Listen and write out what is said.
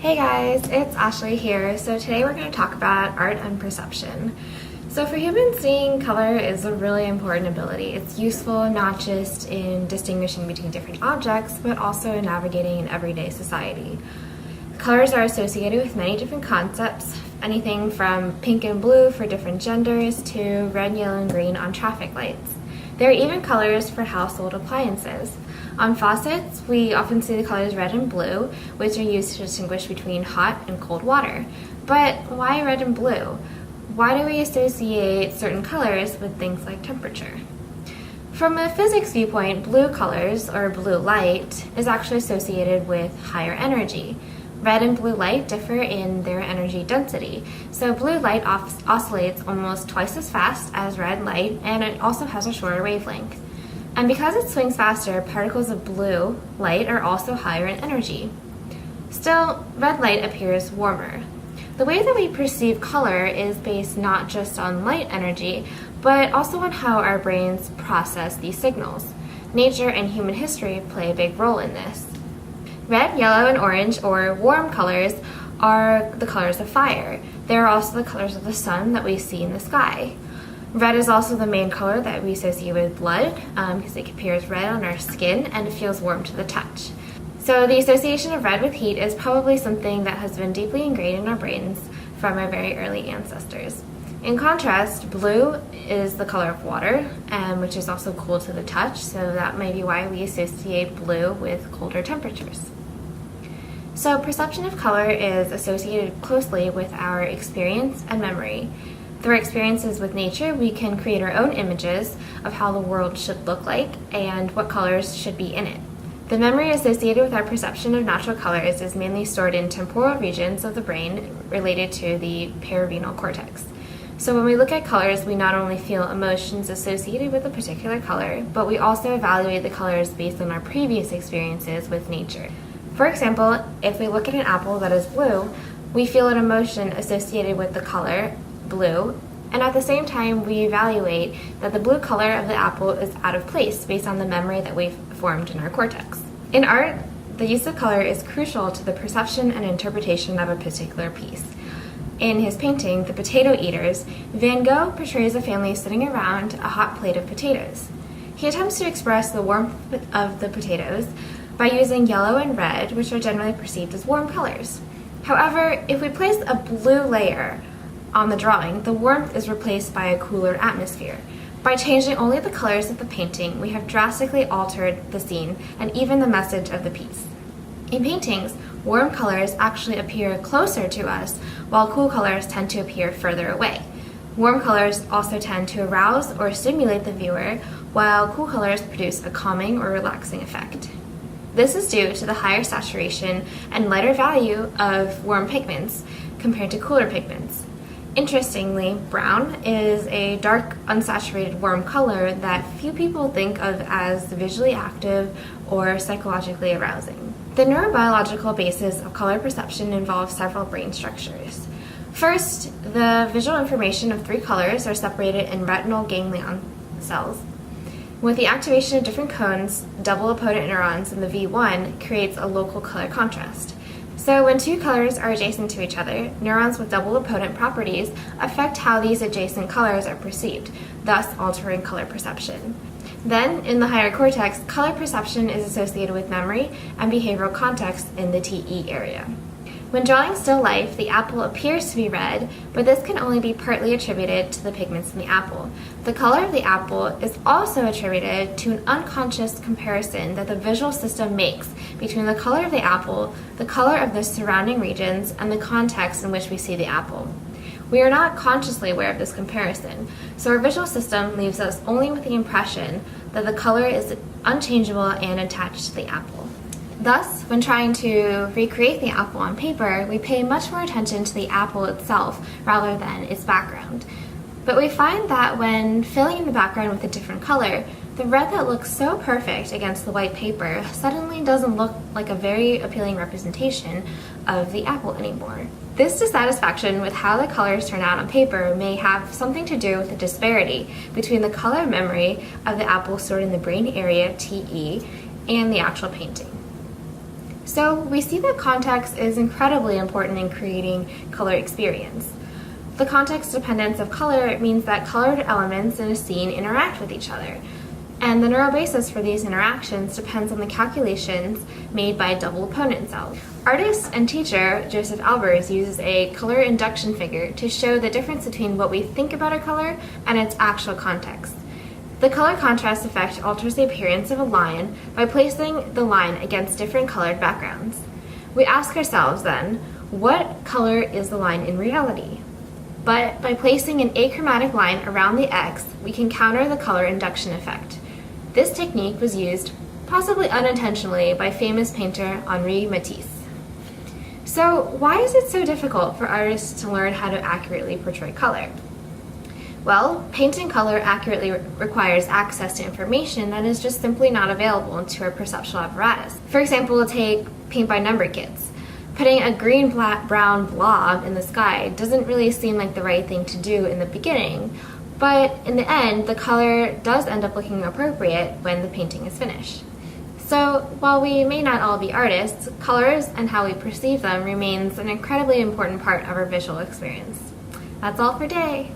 Hey guys, it's Ashley here. So today we're going to talk about art and perception. So for humans, seeing color is a really important ability. It's useful not just in distinguishing between different objects, but also in navigating in everyday society. Colors are associated with many different concepts, anything from pink and blue for different genders to red, yellow, and green on traffic lights. There are even colors for household appliances. On faucets, we often see the colors red and blue, which are used to distinguish between hot and cold water. But why red and blue? Why do we associate certain colors with things like temperature? From a physics viewpoint, blue colors, or blue light, is actually associated with higher energy. Red and blue light differ in their energy density. So blue light oscillates almost twice as fast as red light, and it also has a shorter wavelength. And because it swings faster, particles of blue light are also higher in energy. Still, red light appears warmer. The way that we perceive color is based not just on light energy, but also on how our brains process these signals. Nature and human history play a big role in this. Red, yellow, and orange, or warm colors, are the colors of fire. They are also the colors of the sun that we see in the sky. Red is also the main color that we associate with blood because it appears red on our skin and it feels warm to the touch. So the association of red with heat is probably something that has been deeply ingrained in our brains from our very early ancestors. In contrast, blue is the color of water, which is also cool to the touch, so that may be why we associate blue with colder temperatures. So perception of color is associated closely with our experience and memory. Through our experiences with nature, we can create our own images of how the world should look like and what colors should be in it. The memory associated with our perception of natural colors is mainly stored in temporal regions of the brain related to the paravenal cortex. So when we look at colors, we not only feel emotions associated with a particular color, but we also evaluate the colors based on our previous experiences with nature. For example, if we look at an apple that is blue, we feel an emotion associated with the color blue, and at the same time we evaluate that the blue color of the apple is out of place based on the memory that we've formed in our cortex. In art, the use of color is crucial to the perception and interpretation of a particular piece. In his painting, The Potato Eaters, Van Gogh portrays a family sitting around a hot plate of potatoes. He attempts to express the warmth of the potatoes by using yellow and red, which are generally perceived as warm colors. However, if we place a blue layer on the drawing, the warmth is replaced by a cooler atmosphere. By changing only the colors of the painting, we have drastically altered the scene and even the message of the piece. In paintings, warm colors actually appear closer to us, while cool colors tend to appear further away. Warm colors also tend to arouse or stimulate the viewer, while cool colors produce a calming or relaxing effect. This is due to the higher saturation and lighter value of warm pigments compared to cooler pigments. Interestingly, brown is a dark, unsaturated, warm color that few people think of as visually active or psychologically arousing. The neurobiological basis of color perception involves several brain structures. First, the visual information of three colors are separated in retinal ganglion cells. With the activation of different cones, double opponent neurons in the V1 creates a local color contrast. So when two colors are adjacent to each other, neurons with double opponent properties affect how these adjacent colors are perceived, thus altering color perception. Then, in the higher cortex, color perception is associated with memory and behavioral context in the TE area. When drawing still life, the apple appears to be red, but this can only be partly attributed to the pigments in the apple. The color of the apple is also attributed to an unconscious comparison that the visual system makes between the color of the apple, the color of the surrounding regions, and the context in which we see the apple. We are not consciously aware of this comparison, so our visual system leaves us only with the impression that the color is unchangeable and attached to the apple. Thus, when trying to recreate the apple on paper, we pay much more attention to the apple itself rather than its background. But we find that when filling in the background with a different color, the red that looks so perfect against the white paper suddenly doesn't look like a very appealing representation of the apple anymore. This dissatisfaction with how the colors turn out on paper may have something to do with the disparity between the color memory of the apple stored in the brain area TE and the actual painting. So we see that context is incredibly important in creating color experience. The context dependence of color means that colored elements in a scene interact with each other, and the neural basis for these interactions depends on the calculations made by double opponent cells. Artist and teacher Joseph Albers uses a color induction figure to show the difference between what we think about a color and its actual context. The color contrast effect alters the appearance of a line by placing the line against different colored backgrounds. We ask ourselves then, what color is the line in reality? But by placing an achromatic line around the X, we can counter the color induction effect. This technique was used, possibly unintentionally, by famous painter Henri Matisse. So why is it so difficult for artists to learn how to accurately portray color? Well, painting color accurately requires access to information that is just simply not available to our perceptual apparatus. For example, take paint by number kits. Putting a green, black, brown blob in the sky doesn't really seem like the right thing to do in the beginning, but in the end, the color does end up looking appropriate when the painting is finished. So while we may not all be artists, colors and how we perceive them remains an incredibly important part of our visual experience. That's all for today.